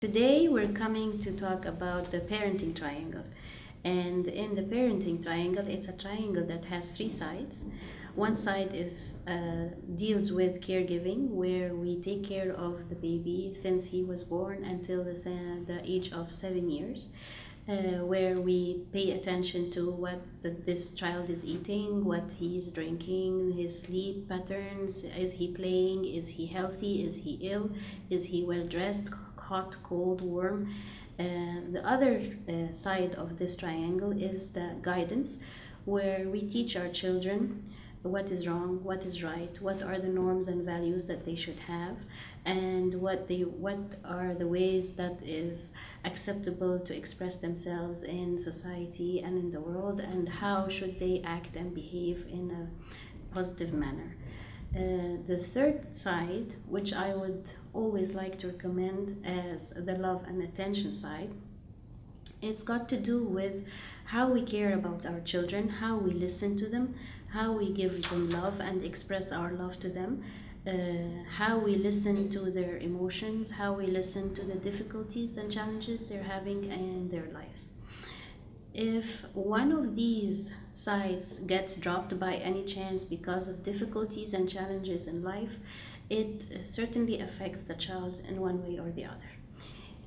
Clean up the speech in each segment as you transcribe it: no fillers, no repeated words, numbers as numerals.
Today we're coming to talk about the parenting triangle. And in the parenting triangle, it's a triangle that has three sides. One side is deals with caregiving, where we take care of the baby since he was born until the age of 7 years, where we pay attention to what this child is eating, what he is drinking, his sleep patterns. Is he playing? Is he healthy? Is he ill? Is he well dressed? Hot, cold, warm. The other side of this triangle is the guidance, where we teach our children what is wrong, what is right, what are the norms and values that they should have, and what are the ways that is acceptable to express themselves in society and in the world, and how should they act and behave in a positive manner. The third side, which I would always like to recommend as the love and attention side, it's got to do with how we care about our children, how we listen to them, how we give them love and express our love to them, how we listen to their emotions, how we listen to the difficulties and challenges they're having in their lives. If one of these sides gets dropped by any chance because of difficulties and challenges in life, it certainly affects the child in one way or the other.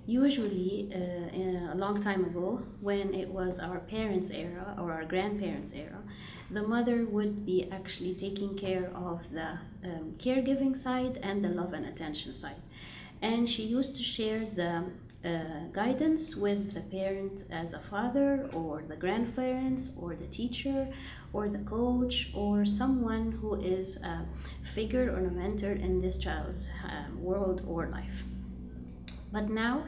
Usually, a long time ago, when it was our parents' era or our grandparents' era, the mother would be actually taking care of the caregiving side and the love and attention side. And she used to share the guidance with the parent as a father or the grandparents or the teacher or the coach or someone who is a figure or a mentor in this child's world or life. But now,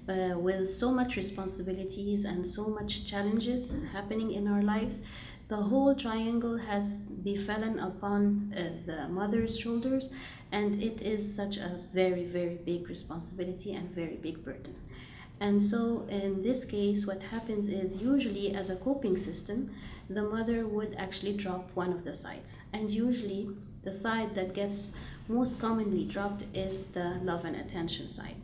with so much responsibilities and so much challenges happening in our lives, the whole triangle has befallen upon the mother's shoulders, and it is such a very, very big responsibility and very big burden. And so in this case, what happens is, usually as a coping system, the mother would actually drop one of the sides. And usually the side that gets most commonly dropped is the love and attention side.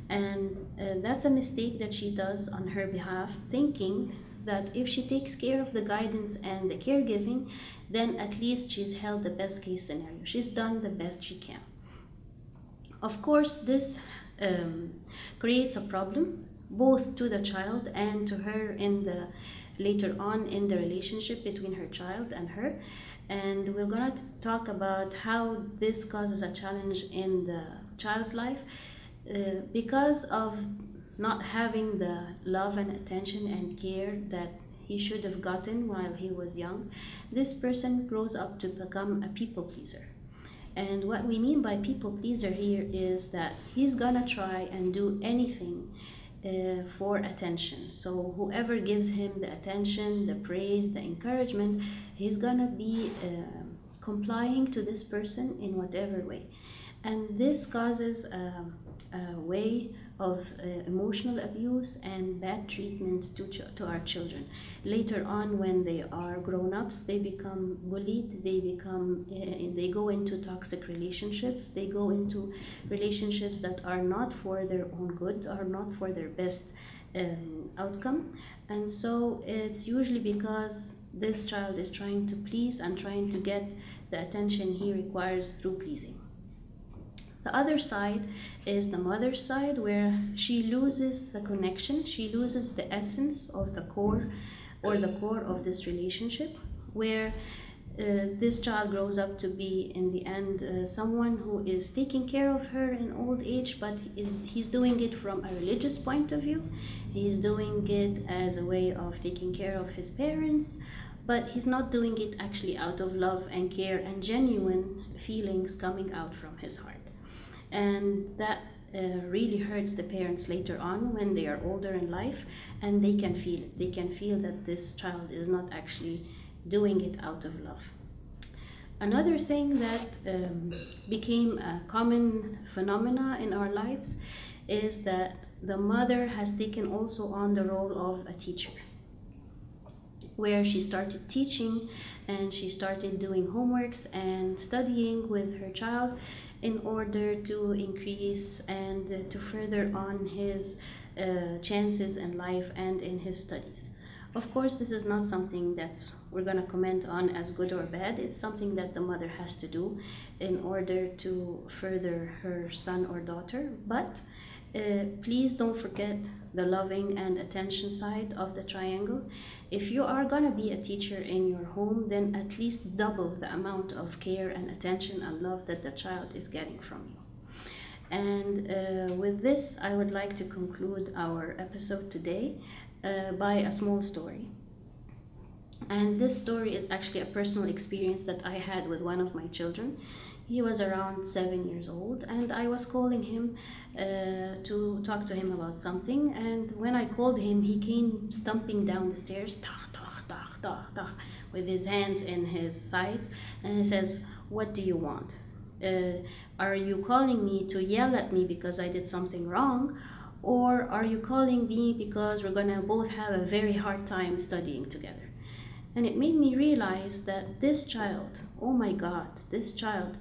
And that's a mistake that she does on her behalf, thinking that if she takes care of the guidance and the caregiving, then at least she's held the best case scenario. She's done the best she can. Of course, this creates a problem both to the child and to her later on in the relationship between her child and her. And we're gonna talk about how this causes a challenge in the child's life because of not having the love and attention and care that he should have gotten while he was young. This person grows up to become a people pleaser. And what we mean by people pleaser here is that he's gonna try and do anything for attention. So whoever gives him the attention, the praise, the encouragement, he's gonna be complying to this person in whatever way. And this causes a way of emotional abuse and bad treatment to our children. Later on, when they are grown-ups, they become bullied, they go into toxic relationships, they go into relationships that are not for their own good, are not for their best outcome. And so it's usually because this child is trying to please and trying to get the attention he requires through pleasing. The other side is the mother's side, where she loses the connection, she loses the essence of the core of this relationship, where this child grows up to be, in the end, someone who is taking care of her in old age, but he's doing it from a religious point of view. He's doing it as a way of taking care of his parents, but he's not doing it actually out of love and care and genuine feelings coming out from his heart. And that really hurts the parents later on when they are older in life, and they can feel it. They can feel that this child is not actually doing it out of love. Another thing that became a common phenomena in our lives is that the mother has taken also on the role of a teacher, where she started teaching and she started doing homeworks and studying with her child in order to increase and to further on his chances in life and in his studies. Of course, this is not something that's we're going to comment on as good or bad. It's something that the mother has to do in order to further her son or daughter. But please don't forget the loving and attention side of the triangle. If you are going to be a teacher in your home, then at least double the amount of care and attention and love that the child is getting from you. And with this, I would like to conclude our episode today by a small story. And this story is actually a personal experience that I had with one of my children. He was around 7 years old, and I was calling him to talk to him about something. And when I called him, he came stumping down the stairs, with his hands in his sides, and he says, "What do you want? Are you calling me to yell at me because I did something wrong? Or are you calling me because we're gonna both have a very hard time studying together?" And it made me realize that this child, oh my God, this child,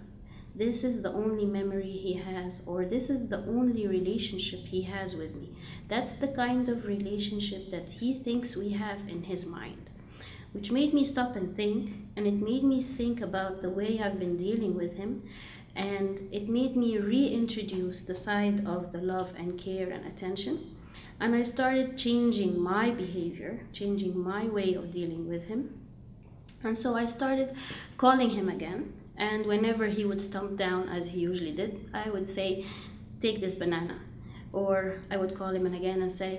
this is the only memory he has, or this is the only relationship he has with me. That's the kind of relationship that he thinks we have in his mind, which made me stop and think, and it made me think about the way I've been dealing with him, and it made me reintroduce the side of the love and care and attention. And I started changing my behavior, changing my way of dealing with him. And so I started calling him again. And whenever he would stump down, as he usually did, I would say, "Take this banana." Or I would call him in again and say,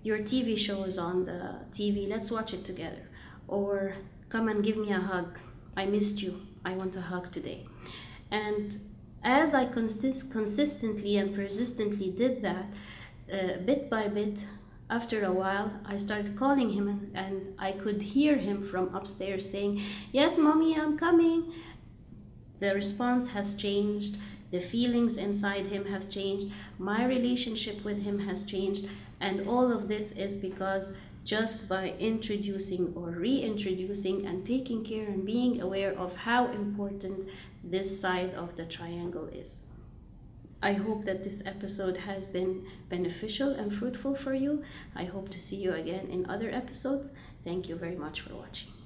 "Your TV show is on the TV, let's watch it together." Or, "Come and give me a hug. I missed you. I want a hug today." And as I consistently and persistently did that, bit by bit, after a while, I started calling him, and I could hear him from upstairs saying, "Yes, Mommy, I'm coming." The response has changed. The feelings inside him have changed. My relationship with him has changed. And all of this is because just by introducing or reintroducing and taking care and being aware of how important this side of the triangle is. I hope that this episode has been beneficial and fruitful for you. I hope to see you again in other episodes. Thank you very much for watching.